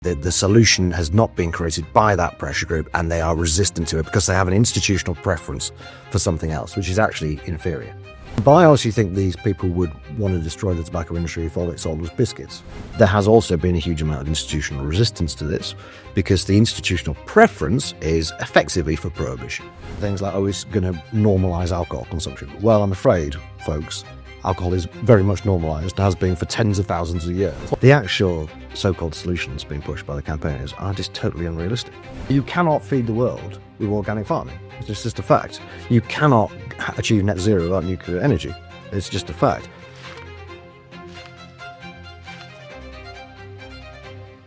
The solution has not been created by that pressure group, and they are resistant to it because they have an institutional preference for something else, which is actually inferior. But I honestly think these people would want to destroy the tobacco industry if all it sold was biscuits. There has also been a huge amount of institutional resistance to this because the institutional preference is effectively for prohibition. Things like, oh, it's going to normalise alcohol consumption. Well, I'm afraid, folks, alcohol is very much normalised, has been for tens of thousands of years. The actual so-called solutions being pushed by the campaigners are just totally unrealistic. You cannot feed the world with organic farming. It's just a fact. You cannot achieve net zero without nuclear energy. It's just a fact.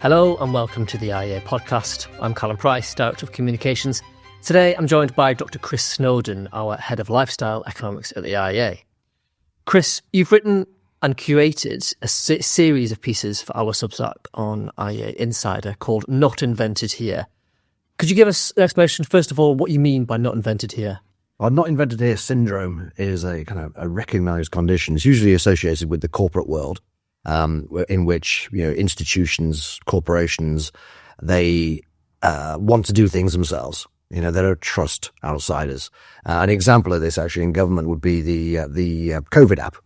Hello and welcome to the IEA podcast. I'm Callum Price, Director of Communications. Today I'm joined by Dr. Chris Snowdon, our Head of Lifestyle Economics at the IEA. Chris, you've written and curated a series of pieces for our Substack on IEA Insider called Not Invented Here. Could you give us an explanation, first of all, what you mean by not invented here? Well, not invented here syndrome is a kind of a recognised condition. It's usually associated with the corporate world, in which institutions, corporations, they want to do things themselves. They don't trust outsiders. An example of this, actually, in government would be the COVID app.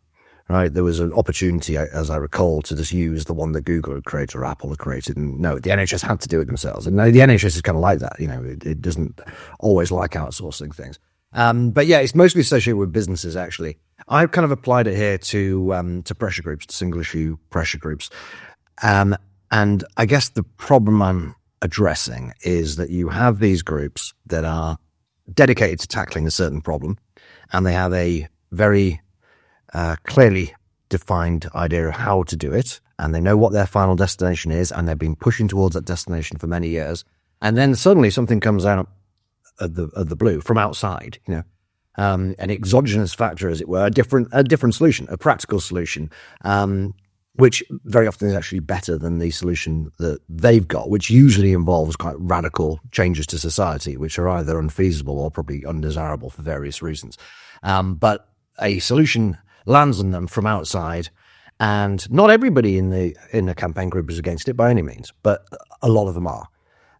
Right, there was an opportunity, as I recall, to just use the one that Google had created or Apple had created, and no, the NHS had to do it themselves. And the NHS is kind of like that, it doesn't always like outsourcing things. But yeah, it's mostly associated with businesses. Actually, I've kind of applied it here to pressure groups, to single issue pressure groups, and I guess the problem I'm addressing is that you have these groups that are dedicated to tackling a certain problem, and they have a very clearly defined idea of how to do it, and they know what their final destination is, and they've been pushing towards that destination for many years. And then suddenly something comes out of the blue from outside, an exogenous factor, as it were, a different solution, a practical solution, which very often is actually better than the solution that they've got, which usually involves quite radical changes to society, which are either unfeasible or probably undesirable for various reasons. But a solution lands on them from outside, and not everybody in the campaign group is against it by any means, but a lot of them are.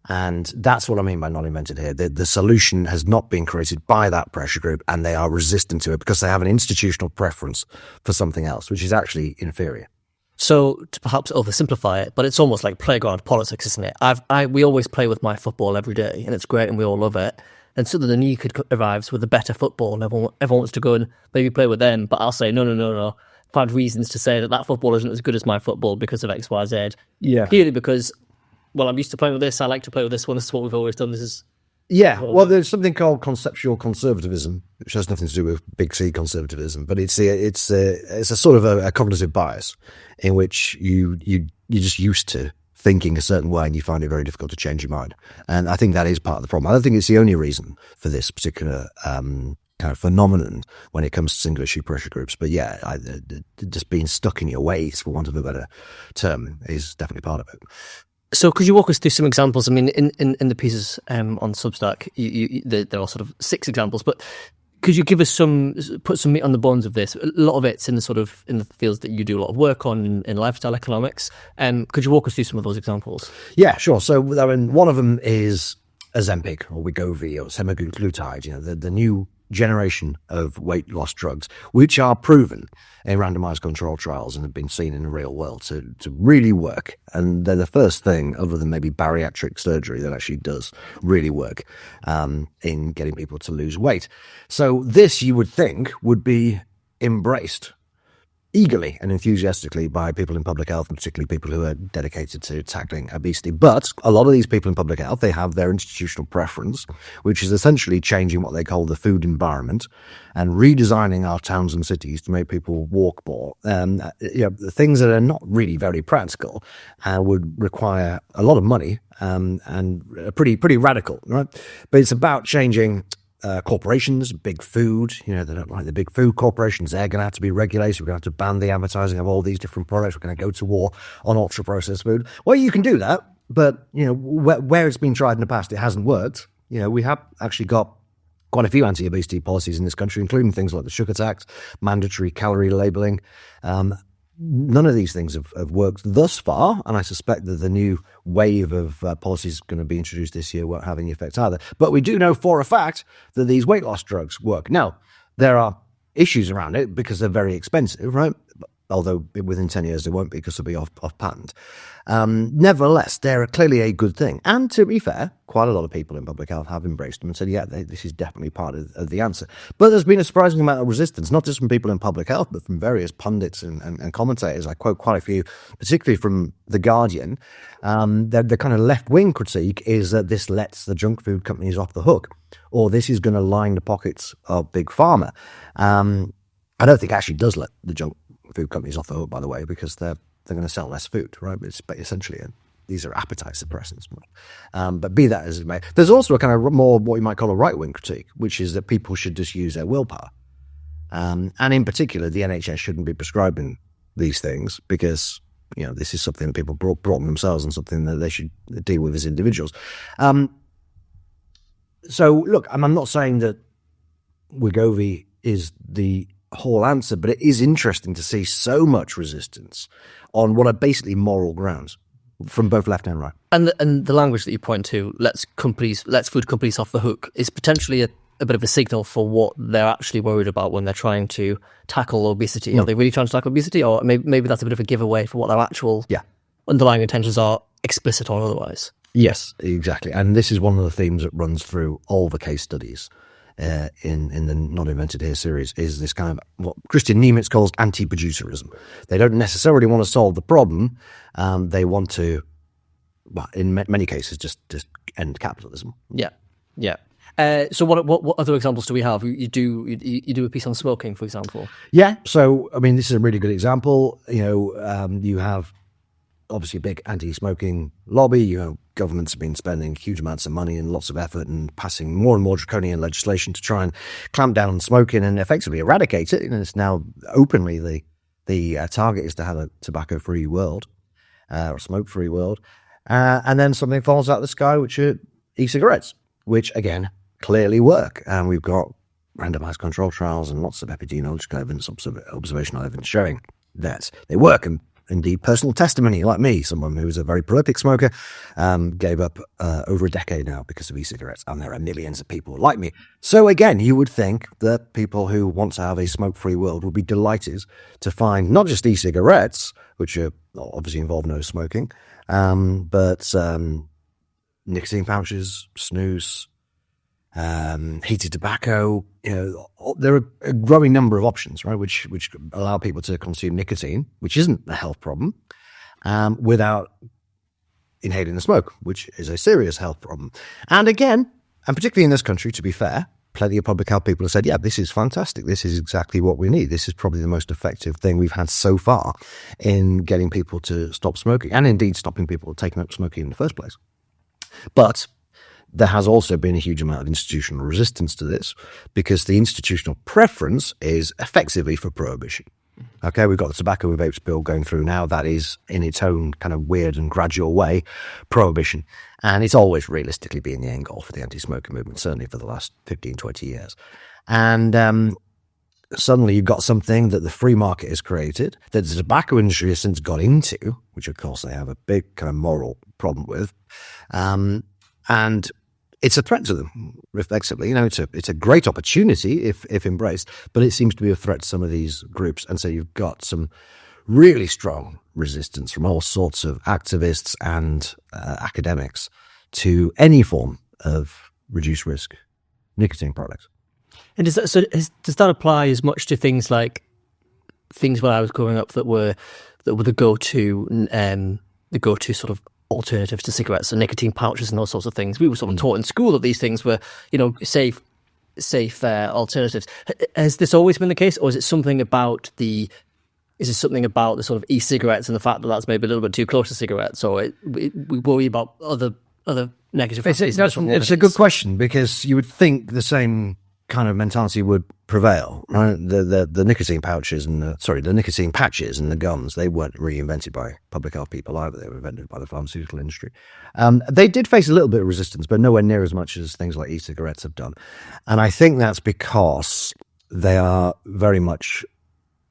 And that's what I mean by not invented here. The solution has not been created by that pressure group, and they are resistant to it because they have an institutional preference for something else, which is actually inferior. So to perhaps oversimplify it, but it's almost like playground politics, isn't it? We always play with my football every day, and it's great, and we all love it. And suddenly the new kid arrives with a better football, and everyone wants to go and maybe play with them. But I'll say, no. Find reasons to say that football isn't as good as my football because of X, Y, Z. Yeah. Purely because, well, I'm used to playing with this. I like to play with this one. This is what we've always done. This is... Yeah, well, there's something called conceptual conservatism, which has nothing to do with big C conservatism, but it's a sort of a cognitive bias in which you're just used to thinking a certain way, and you find it very difficult to change your mind. And I think that is part of the problem. I don't think it's the only reason for this particular kind of phenomenon when it comes to single issue pressure groups. But yeah, just being stuck in your ways, for want of a better term, is definitely part of it. So could you walk us through some examples? I mean, in the pieces on Substack, there are sort of 6 examples, but could you give us put some meat on the bones of this? A lot of it's in the fields that you do a lot of work on in lifestyle economics. Could you walk us through some of those examples? Yeah, sure. So one of them is Ozempic or Wegovy or semaglutide, the new generation of weight loss drugs, which are proven in randomized controlled trials and have been seen in the real world to really work. And they're the first thing, other than maybe bariatric surgery, that actually does really work in getting people to lose weight. So this, you would think, would be embraced eagerly and enthusiastically by people in public health, and particularly people who are dedicated to tackling obesity. But a lot of these people in public health, they have their institutional preference, which is essentially changing what they call the food environment and redesigning our towns and cities to make people walk more. The things that are not really very practical would require a lot of money and pretty radical, right? But it's about changing corporations, big food, they don't like the big food corporations. They're going to have to be regulated. We're going to have to ban the advertising of all these different products. We're going to go to war on ultra processed food. Well, you can do that, but where it's been tried in the past, it hasn't worked. We have actually got quite a few anti-obesity policies in this country, including things like the sugar tax, mandatory calorie labeling. none of these things have worked thus far, and I suspect that the new wave of policies going to be introduced this year won't have any effect either. But we do know for a fact that these weight loss drugs work. Now, there are issues around it because they're very expensive, right? Although within 10 years they won't be because they'll be off patent. Nevertheless, they're clearly a good thing. And to be fair, quite a lot of people in public health have embraced them and said, yeah, this is definitely part of the answer. But there's been a surprising amount of resistance, not just from people in public health, but from various pundits and commentators. I quote quite a few, particularly from The Guardian. The kind of left-wing critique is that this lets the junk food companies off the hook, or this is going to line the pockets of Big Pharma. I don't think it actually does let the junk food companies off the hook, by the way, because they're going to sell less food, right? It's essentially these are appetite suppressants. But be that as it may, there's also a kind of more what you might call a right-wing critique, which is that people should just use their willpower. And in particular, the NHS shouldn't be prescribing these things because, this is something that people brought on themselves and something that they should deal with as individuals. So look, I'm not saying that Wegovy is the whole answer, but it is interesting to see so much resistance on what are basically moral grounds from both left and right. And the language that you point to, lets food companies off the hook, is potentially a bit of a signal for what they're actually worried about when they're trying to tackle obesity. Are they really trying to tackle obesity, or maybe that's a bit of a giveaway for what their actual underlying intentions are, explicit or otherwise? Yes, exactly. And this is one of the themes that runs through all the case studies in the Not Invented Here series, is this kind of what Christian Niemitz calls anti-producerism. They don't necessarily want to solve the problem. They want to, well, in many cases, just end capitalism. Yeah. So what other examples do we have? You do a piece on smoking, for example. Yeah. So I mean, this is a really good example. You have obviously a big anti-smoking lobby. Governments have been spending huge amounts of money and lots of effort and passing more and more draconian legislation to try and clamp down on smoking and effectively eradicate it. And it's now openly the target is to have a tobacco-free world, or smoke-free world. And then something falls out of the sky, which are e-cigarettes, which again clearly work. And we've got randomized control trials and lots of epidemiological evidence, observational evidence showing that they work. And indeed, personal testimony, like me, someone who was a very prolific smoker, gave up over a decade now because of e-cigarettes, and there are millions of people like me. So again, you would think that people who want to have a smoke-free world would be delighted to find not just e-cigarettes, which are obviously involve no smoking, but nicotine pouches, snus, heated tobacco. There are a growing number of options, right, which allow people to consume nicotine, which isn't a health problem, without inhaling the smoke, which is a serious health problem. And again, and particularly in this country, to be fair, plenty of public health people have said, yeah, this is fantastic. This is exactly what we need. This is probably the most effective thing we've had so far in getting people to stop smoking, and indeed stopping people taking up smoking in the first place. But there has also been a huge amount of institutional resistance to this because the institutional preference is effectively for prohibition. Okay, we've got the tobacco and vapes bill going through now. That is, in its own kind of weird and gradual way, prohibition. And it's always realistically been the end goal for the anti-smoking movement, certainly for the last 15, 20 years. And suddenly you've got something that the free market has created, that the tobacco industry has since got into, which of course they have a big kind of moral problem with. And it's a threat to them, effectively. It's a great opportunity if embraced, but it seems to be a threat to some of these groups. And so you've got some really strong resistance from all sorts of activists and academics to any form of reduced risk nicotine products. And does that apply as much to things like things when I was growing up that were the go-to sort of alternatives to cigarettes and nicotine pouches and those sorts of things? We were sort of taught in school that these things were, safe alternatives. Has this always been the case, or is it something about the sort of e-cigarettes and the fact that that's maybe a little bit too close to cigarettes, or we worry about other negative factors? It's a good question, because you would think the same kind of mentality would prevail, right? The nicotine pouches and the nicotine patches and the gums, they weren't really invented by public health people either. They were invented by the pharmaceutical industry. They did face a little bit of resistance, but nowhere near as much as things like e-cigarettes have done. And I think that's because they are very much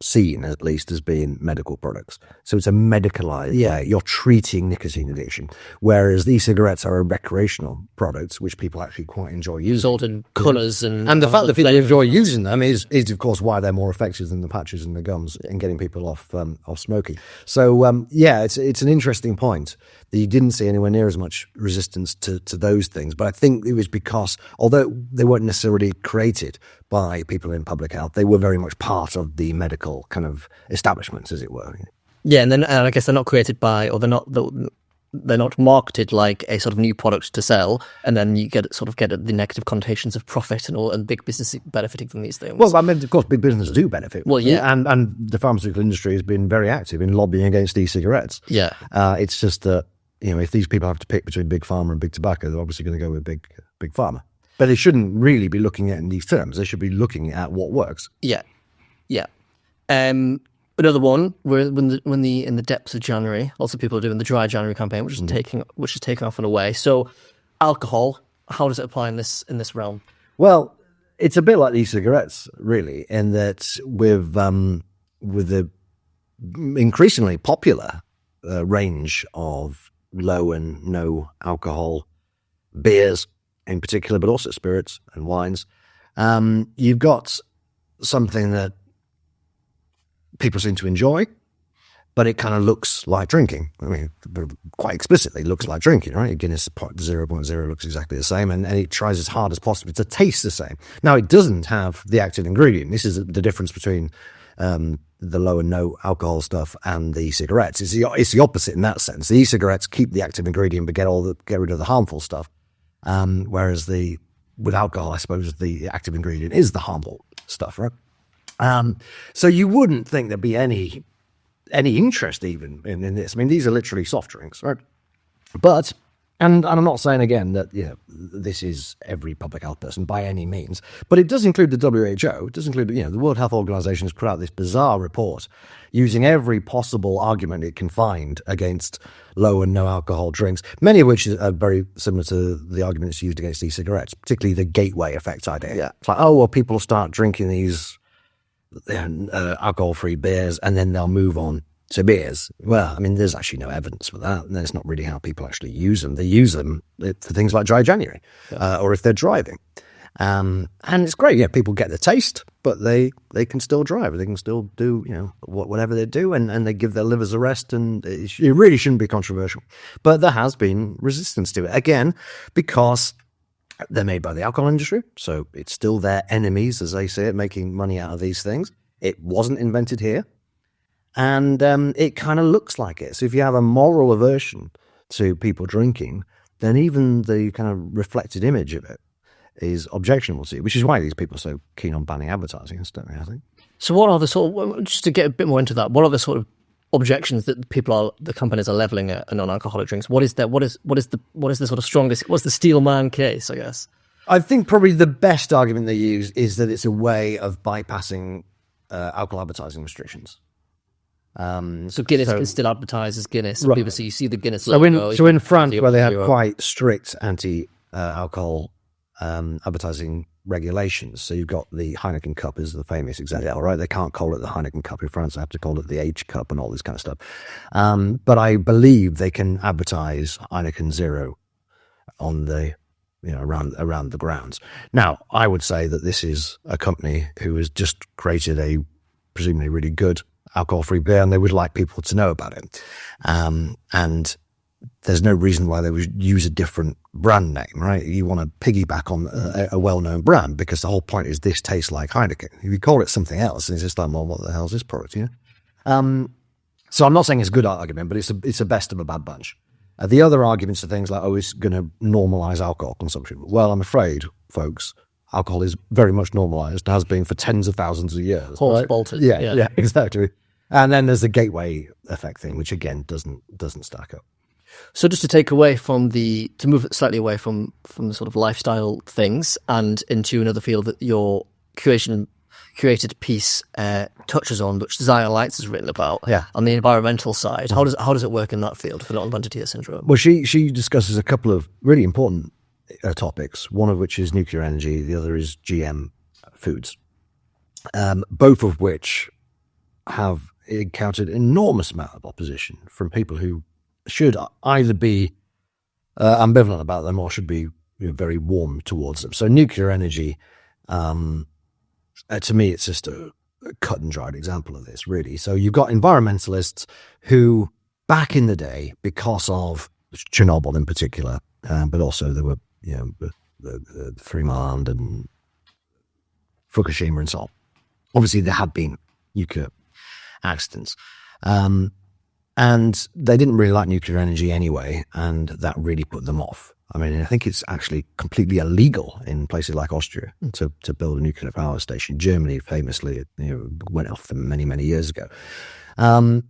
seen, at least, as being medical products. So it's a medicalized, you're treating nicotine addiction. Whereas these cigarettes are a recreational product, which people actually quite enjoy using. Sold in colours and the fact that people enjoy using them is of course why they're more effective than the patches and the gums in getting people off smoking. So it's an interesting point that you didn't see anywhere near as much resistance to those things. But I think it was because, although they weren't necessarily created by people in public health, they were very much part of the medical kind of establishments, as it were. Yeah, and I guess they're not created by, or they're not marketed like a sort of new product to sell, and then you get the negative connotations of profit and big business benefiting from these things. Well, I mean, of course, big business do benefit. Well, yeah, and the pharmaceutical industry has been very active in lobbying against e-cigarettes. Yeah, it's just that, if these people have to pick between big pharma and big tobacco, they're obviously going to go with big pharma. But they shouldn't really be looking at it in these terms. They should be looking at what works. Yeah. Another one, we're in the depths of January. Lots of people are doing the dry January campaign, which is taking off in a way. So, alcohol, how does it apply in this realm? Well, it's a bit like e-cigarettes, really, in that with the increasingly popular range of low and no alcohol beers, in particular, but also spirits and wines, you've got something that people seem to enjoy, but it kind of looks like drinking. I mean, quite explicitly looks like drinking, right? Guinness 0.0 looks exactly the same, and it tries as hard as possible to taste the same. Now, it doesn't have the active ingredient. This is the difference between the low and no alcohol stuff and the cigarettes. It's the opposite in that sense. The e-cigarettes keep the active ingredient but get rid of the harmful stuff, whereas with alcohol, I suppose the active ingredient is the harmful stuff, right? So you wouldn't think there'd be any interest even in this. I mean, these are literally soft drinks, right? But, and I'm not saying again that this is every public health person by any means, but it does include the WHO. It does include the World Health Organization has put out this bizarre report using every possible argument it can find against low and no alcohol drinks, many of which are very similar to the arguments used against e-cigarettes, particularly the gateway effect idea. Yeah. It's like, people start drinking these alcohol-free beers and then they'll move on to beers. Well, I mean, there's actually no evidence for that. That's not really how people actually use them. They use them for things like dry January, or if they're driving. And it's great. Yeah, people get the taste, but they can still drive. They can still do whatever they do, and they give their livers a rest. And it really shouldn't be controversial. But there has been resistance to it again because they're made by the alcohol industry, so it's still their enemies, as they say it, making money out of these things. It wasn't invented here, and it kind of looks like it. So if you have a moral aversion to people drinking, then even the kind of reflected image of it is objectionable to you, which is why these people are so keen on banning advertising and stuff, I think. So what are the just to get a bit more into that, what are the sort of objections that the companies are leveling at non-alcoholic drinks? What is the sort of strongest? What's the steelman case, I guess? I think probably the best argument they use is that it's a way of bypassing alcohol advertising restrictions. So Guinness can still advertise as Guinness. Right. People see you see the Guinness logo. So in France, where they have quite strict anti-alcohol advertising regulations. So you've got the Heineken Cup is the famous example, right? They can't call it the Heineken Cup in France. They have to call it the H Cup and all this kind of stuff. But I believe they can advertise Heineken Zero on the, around the grounds. Now, I would say that this is a company who has just created a presumably really good alcohol-free beer, and they would like people to know about it. And there's no reason why they would use a different brand name, right? You want to piggyback on a well-known brand because the whole point is this tastes like Heineken. If you call it something else, it's just like, well, what the hell is this product, So I'm not saying it's a good argument, but it's a best of a bad bunch. The other arguments are things like, it's going to normalize alcohol consumption. Well, I'm afraid, folks, alcohol is very much normalized, has been for tens of thousands of years. Horse bolted. Yeah, exactly. And then there's the gateway effect thing, which again doesn't stack up. So just to move slightly away from the sort of lifestyle things and into another field that your curated piece touches on, which Zaya Lights has written about, on the environmental side. How does it work in that field for non-advantage tear syndrome? Well, she discusses a couple of really important topics, one of which is nuclear energy, the other is GM foods, both of which have encountered an enormous amount of opposition from people who should either be ambivalent about them or should be very warm towards them. So nuclear energy, to me, it's just a cut and dried example of this, really. So you've got environmentalists who, back in the day, because of Chernobyl in particular, but also there were the 3 Mile Island and Fukushima and so on. Obviously, there have been nuclear accidents. And they didn't really like nuclear energy anyway, and that really put them off. I mean, I think it's actually completely illegal in places like Austria to build a nuclear power station. Germany famously went off them many, many years ago. And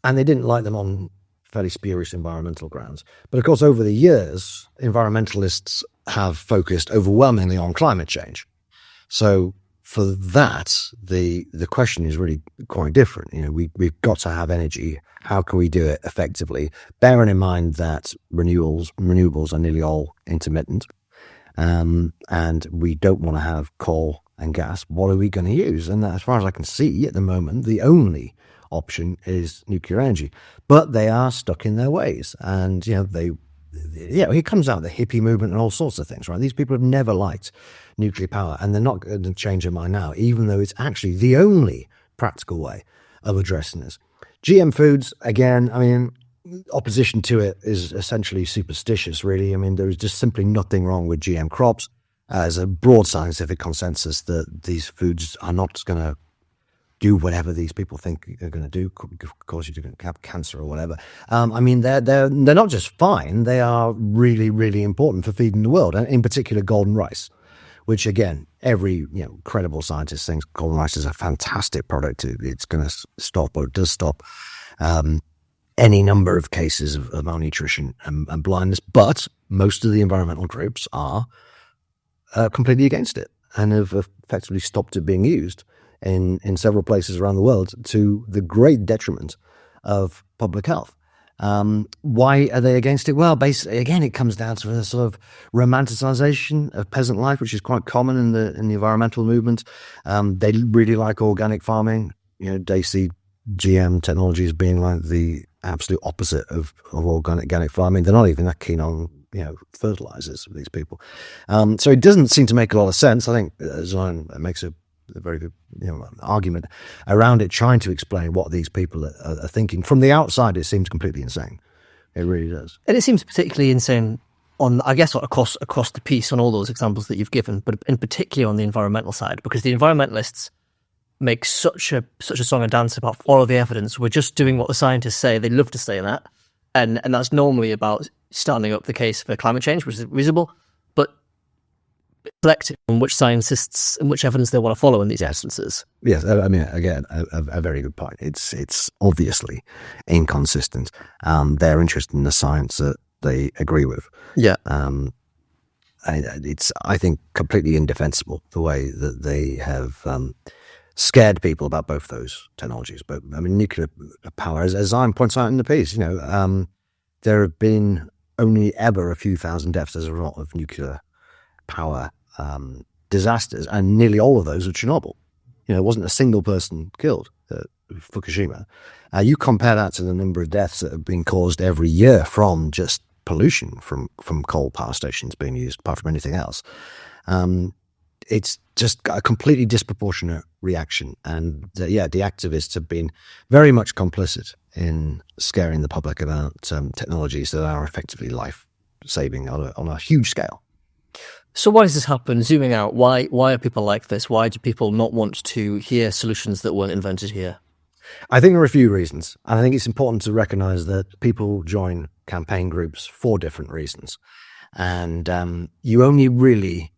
they didn't like them on fairly spurious environmental grounds. But of course, over the years, environmentalists have focused overwhelmingly on climate change. So for that, the question is really quite different. We've got to have energy. How can we do it effectively? Bearing in mind that renewables are nearly all intermittent, and we don't want to have coal and gas. What are we going to use? And as far as I can see at the moment, the only option is nuclear energy. But they are stuck in their ways, and it comes out of the hippie movement and all sorts of things, right? These people have never liked nuclear power, and they're not going to change their mind now, even though it's actually the only practical way of addressing this. GM foods, again, I mean, opposition to it is essentially superstitious, really. I mean, there is just simply nothing wrong with GM crops. There's a broad scientific consensus that these foods are not going to do whatever these people think they're going to do, cause you to have cancer or whatever. I mean, they're not just fine; they are really, really important for feeding the world, and in particular, golden rice, which again, every credible scientist thinks golden rice is a fantastic product. It's going to stop, or it does stop, any number of cases of malnutrition and blindness. But most of the environmental groups are completely against it and have effectively stopped it being used in several places around the world, to the great detriment of public health. Why are they against it? Well, basically, again, it comes down to a sort of romanticization of peasant life, which is quite common in the environmental movement. They really like organic farming. They see GM technology as being like the absolute opposite of organic farming. They're not even that keen on fertilizers, these people. So it doesn't seem to make a lot of sense. I think Zion makes a very good argument around it, trying to explain what these people are thinking. From the outside, it seems completely insane. It really does. And it seems particularly insane on, I guess, across the piece on all those examples that you've given, but in particular on the environmental side, because the environmentalists make such a song and dance about follow the evidence. We're just doing what the scientists say. They love to say that. And that's normally about starting up the case for climate change, which is reasonable, but selective on which scientists and which evidence they want to follow in these instances. Yes, I mean, again, a very good point. It's obviously inconsistent. They're interested in the science that they agree with. Yeah. It's, I think, completely indefensible the way that they have scared people about both those technologies. But I mean, nuclear power, as Zion points out in the piece, there have been only ever a few thousand deaths as a result of nuclear power disasters, and nearly all of those are Chernobyl. There wasn't a single person killed at Fukushima. You compare that to the number of deaths that have been caused every year from just pollution from coal power stations being used, apart from anything else. It's just a completely disproportionate reaction. And the activists have been very much complicit in scaring the public about technologies that are effectively life-saving on a huge scale. So why does this happen? Zooming out, why are people like this? Why do people not want to hear solutions that weren't invented here? I think there are a few reasons. And I think it's important to recognize that people join campaign groups for different reasons. And you only really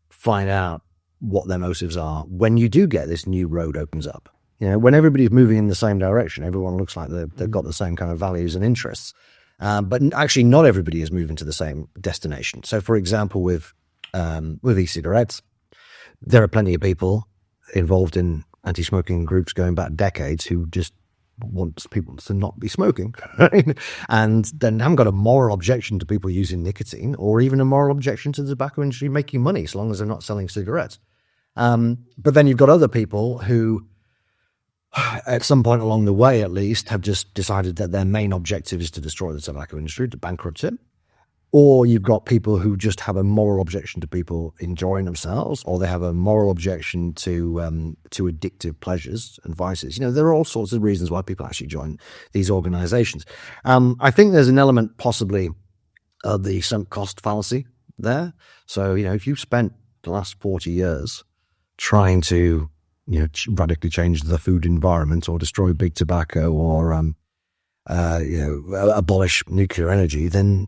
find out what their motives are when you do get this new road opens up. When everybody's moving in the same direction, everyone looks like they've got the same kind of values and interests. But actually, not everybody is moving to the same destination. So, for example, with e-cigarettes, there are plenty of people involved in anti-smoking groups going back decades who just want people to not be smoking, right? And then haven't got a moral objection to people using nicotine, or even a moral objection to the tobacco industry making money, as long as they're not selling cigarettes. But then you've got other people who at some point along the way, at least, have just decided that their main objective is to destroy the tobacco industry, to bankrupt it. Or you've got people who just have a moral objection to people enjoying themselves, or they have a moral objection to addictive pleasures and vices. There are all sorts of reasons why people actually join these organizations. I think there's an element possibly of the sunk cost fallacy there. So, if you've spent the last 40 years trying to, radically change the food environment or destroy big tobacco or, abolish nuclear energy, then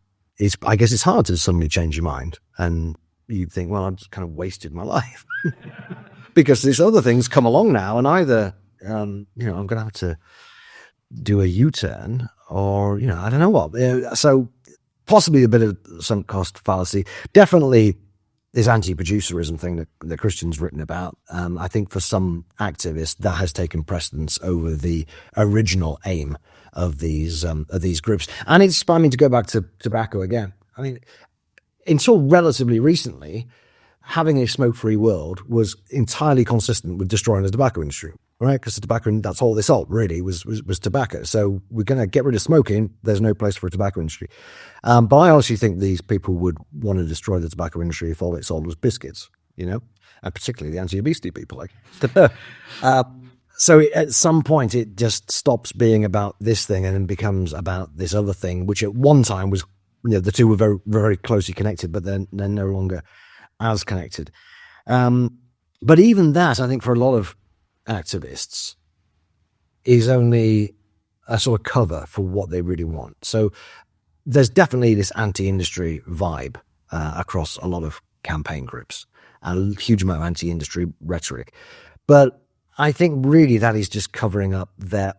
I guess it's hard to suddenly change your mind. And you think, well, I've just kind of wasted my life because these other things come along now, and either, I'm going to have to do a U-turn or, I don't know what. So possibly a bit of sunk cost fallacy. Definitely this anti-producerism thing that Christian's written about. I think for some activists that has taken precedence over the original aim of these groups. And to go back to tobacco again. Until relatively recently, having a smoke-free world was entirely consistent with destroying the tobacco industry, right? Because the tobacco, that's all they sold really was tobacco. So we're going to get rid of smoking. There's no place for a tobacco industry. But I honestly think these people would want to destroy the tobacco industry if all it sold was biscuits, and particularly the anti-obesity people. So at some point it just stops being about this thing and then becomes about this other thing, which at one time was, the two were very, very closely connected, but then they're no longer as connected. But even that, I think for a lot of activists, is only a sort of cover for what they really want. So there's definitely this anti-industry vibe across a lot of campaign groups and a huge amount of anti-industry rhetoric. But I think really that is just covering up their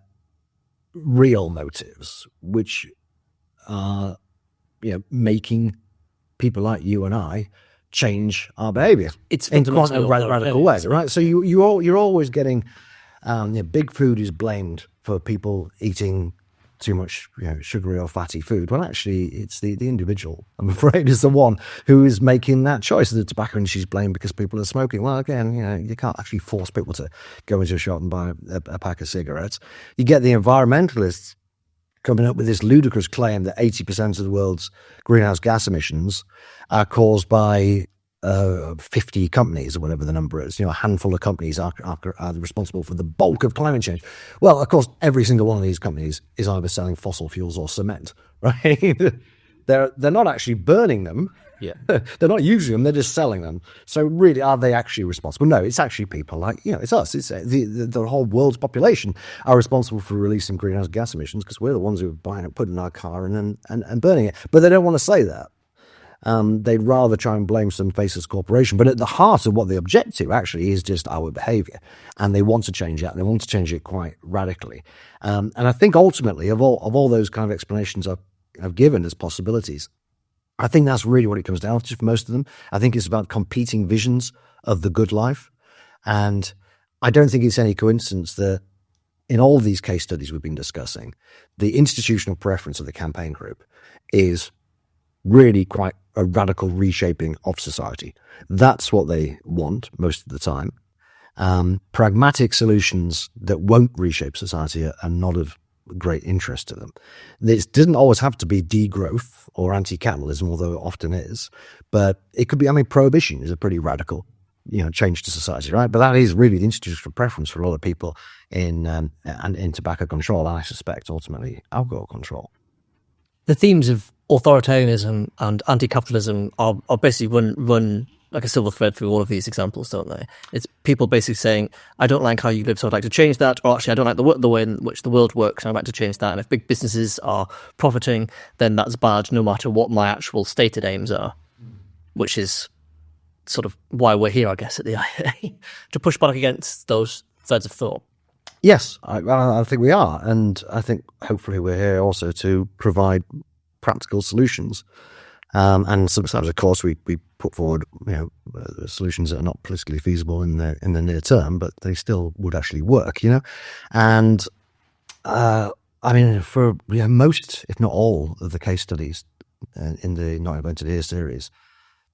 real motives, which are, making people like you and I change our behavior. It's in quite a radical way, right? So you're always getting big food is blamed for people eating too much sugary or fatty food. Well, actually, it's the individual, I'm afraid, is the one who is making that choice. The tobacco industry is blamed because people are smoking. Well, again, you can't actually force people to go into a shop and buy a pack of cigarettes. You get the environmentalists coming up with this ludicrous claim that 80% of the world's greenhouse gas emissions are caused by 50 companies or whatever the number is. A handful of companies are responsible for the bulk of climate change. Well, of course, every single one of these companies is either selling fossil fuels or cement, right? They're not actually burning them. Yeah. They're not using them, they're just selling them. So really, are they actually responsible? No, it's actually people like, it's us. It's the whole world's population are responsible for releasing greenhouse gas emissions because we're the ones who are buying it, putting it in our car and burning it. But they don't want to say that. They'd rather try and blame some faceless corporation. But at the heart of what they object to actually is just our behavior. And they want to change that. And they want to change it quite radically. And I think ultimately of all those kind of explanations I've given as possibilities, I think that's really what it comes down to for most of them. I think it's about competing visions of the good life. And I don't think it's any coincidence that in all these case studies we've been discussing, the institutional preference of the campaign group is really quite a radical reshaping of society. That's what they want most of the time. Pragmatic solutions that won't reshape society are not of great interest to them. This doesn't always have to be degrowth or anti-capitalism, although it often is, but it could be, prohibition is a pretty radical, change to society, right? But that is really the institutional preference for a lot of people in tobacco control, and I suspect ultimately alcohol control. The themes of authoritarianism and anti-capitalism are basically run like a silver thread through all of these examples, don't they? It's people basically saying, I don't like how you live, so I'd like to change that. Or actually, I don't like the way in which the world works, and I'd like to change that. And if big businesses are profiting, then that's bad, no matter what my actual stated aims are, which is sort of why we're here, I guess, at the IEA, to push back against those threads of thought. Yes, I think we are. And I think hopefully we're here also to provide practical solutions. And sometimes, of course, we put forward solutions that are not politically feasible in the near term, but they still would actually work. And for most, if not all, of the case studies in the Not Invented Here series,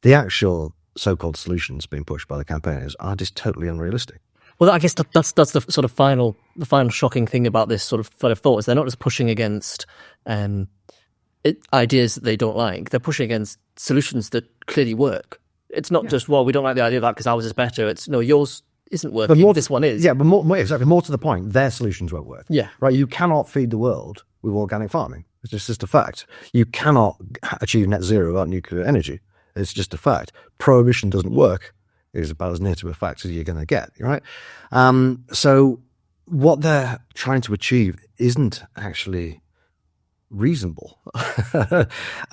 the actual so-called solutions being pushed by the campaigners are just totally unrealistic. Well, I guess that's the sort of final shocking thing about this sort of thought is they're not just pushing against ideas that they don't like. They're pushing against solutions that clearly work. It's not just, well, we don't like the idea of that because ours is better. It's, no, yours isn't working. This one is. Yeah, but more to the point, their solutions won't work. Yeah. Right? You cannot feed the world with organic farming. It's just a fact. You cannot achieve net zero without nuclear energy. It's just a fact. Prohibition doesn't work. It's about as near to a fact as you're going to get, right? So what they're trying to achieve isn't actually reasonable.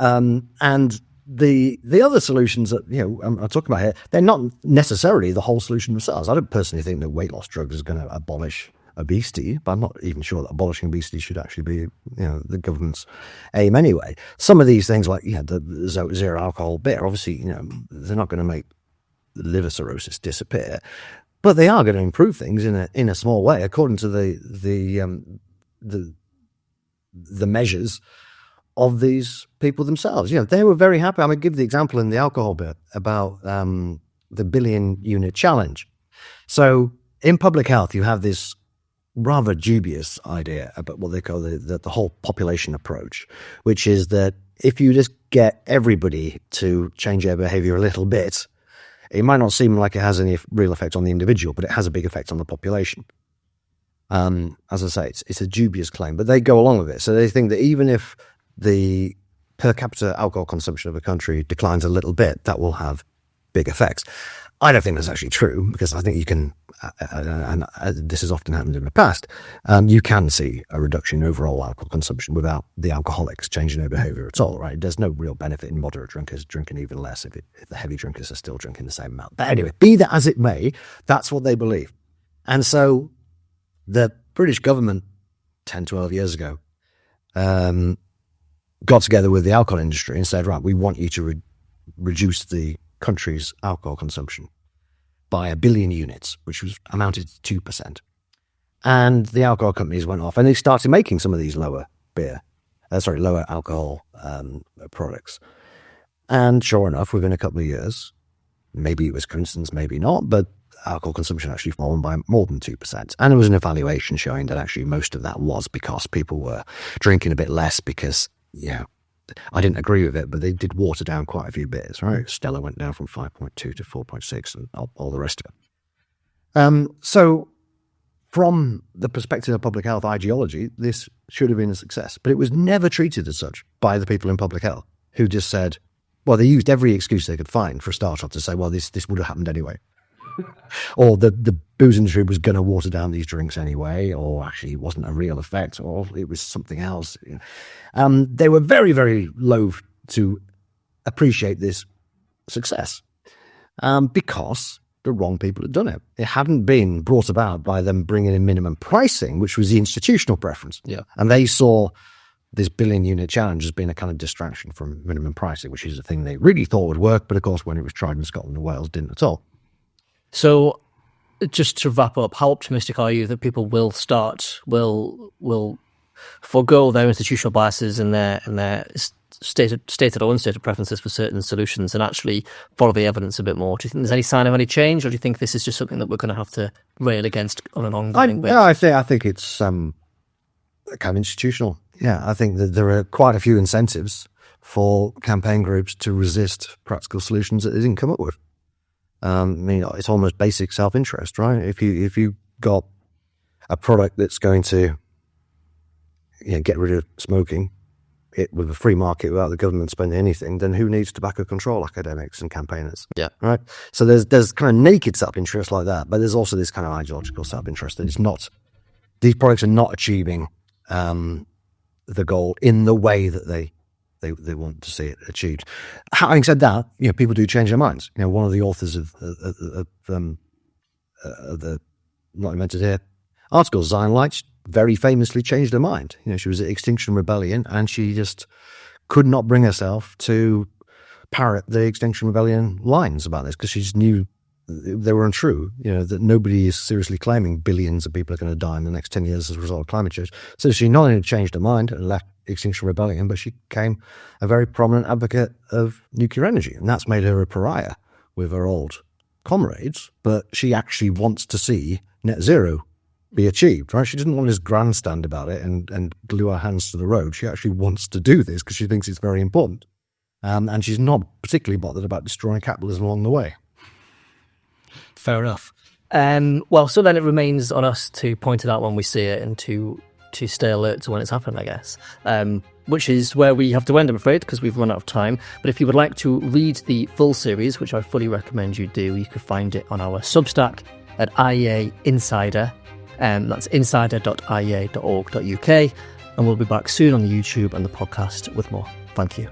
And the other solutions that I'm talking about here, they're not necessarily the whole solution themselves. I don't personally think that weight loss drugs is going to abolish obesity, but I'm not even sure that abolishing obesity should actually be the government's aim anyway. Some of these things like the zero alcohol beer, obviously they're not going to make liver cirrhosis disappear, but they are going to improve things in a small way according to the measures of these people themselves. They were very happy. I'm going to give the example in the alcohol bit about the billion unit challenge. So in public health, you have this rather dubious idea about what they call the whole population approach, which is that if you just get everybody to change their behavior a little bit, it might not seem like it has any real effect on the individual, but it has a big effect on the population. As I say, it's a dubious claim, but they go along with it. So they think that even if the per capita alcohol consumption of a country declines a little bit, that will have big effects. I don't think that's actually true, because I think you can, and this has often happened in the past, you can see a reduction in overall alcohol consumption without the alcoholics changing their behavior at all, right? There's no real benefit in moderate drinkers drinking even less if the heavy drinkers are still drinking the same amount. But anyway, be that as it may, that's what they believe. And so the British government 10, 12 years ago got together with the alcohol industry and said, right, we want you to reduce the country's alcohol consumption by 1 billion units, which was amounted to 2%. And the alcohol companies went off and they started making some of these lower alcohol products. And sure enough, within a couple of years, maybe it was coincidence, maybe not, but alcohol consumption actually fallen by more than 2%. And there was an evaluation showing that actually most of that was because people were drinking a bit less because, I didn't agree with it, but they did water down quite a few beers, right? Stella went down from 5.2 to 4.6 and all the rest of it. So from the perspective of public health ideology, this should have been a success, but it was never treated as such by the people in public health who just said, well, they used every excuse they could find for a start-off to say, well, this would have happened anyway. Or the booze industry was going to water down these drinks anyway, or actually it wasn't a real effect, or it was something else. They were very, very loath to appreciate this success because the wrong people had done it. It hadn't been brought about by them bringing in minimum pricing, which was the institutional preference. Yeah. And they saw this billion unit challenge as being a kind of distraction from minimum pricing, which is a thing they really thought would work, but of course when it was tried in Scotland and Wales, didn't at all. So, just to wrap up, how optimistic are you that people will forego their institutional biases and their stated or unstated preferences for certain solutions and actually follow the evidence a bit more? Do you think there's any sign of any change, or do you think this is just something that we're going to have to rail against on an ongoing basis? I think it's kind of institutional. Yeah, I think that there are quite a few incentives for campaign groups to resist practical solutions that they didn't come up with. It's almost basic self-interest, right? If you got a product that's going to get rid of smoking with a free market without the government spending anything, then who needs tobacco control academics and campaigners? Yeah. Right? So there's kind of naked self-interest like that, but there's also this kind of ideological self-interest that it's not, these products are not achieving the goal in the way that they want to see it achieved. Having said that, people do change their minds. One of the authors of the not invented here article, Zion Leitch, very famously changed her mind. She was at Extinction Rebellion and she just could not bring herself to parrot the Extinction Rebellion lines about this because she just knew they were untrue, that nobody is seriously claiming billions of people are going to die in the next 10 years as a result of climate change. So she not only changed her mind and left Extinction Rebellion, but she became a very prominent advocate of nuclear energy. And that's made her a pariah with her old comrades, but she actually wants to see net zero be achieved, right? She doesn't want this grandstand about it and glue her hands to the road. She actually wants to do this because she thinks it's very important. And she's not particularly bothered about destroying capitalism along the way. Fair enough. Well, so then it remains on us to point it out when we see it and to stay alert to when it's happened, I guess. Which is where we have to end, I'm afraid, because we've run out of time. But if you would like to read the full series, which I fully recommend you do, you can find it on our Substack at IEA Insider. That's insider.iea.org.uk. And we'll be back soon on the YouTube and the podcast with more. Thank you.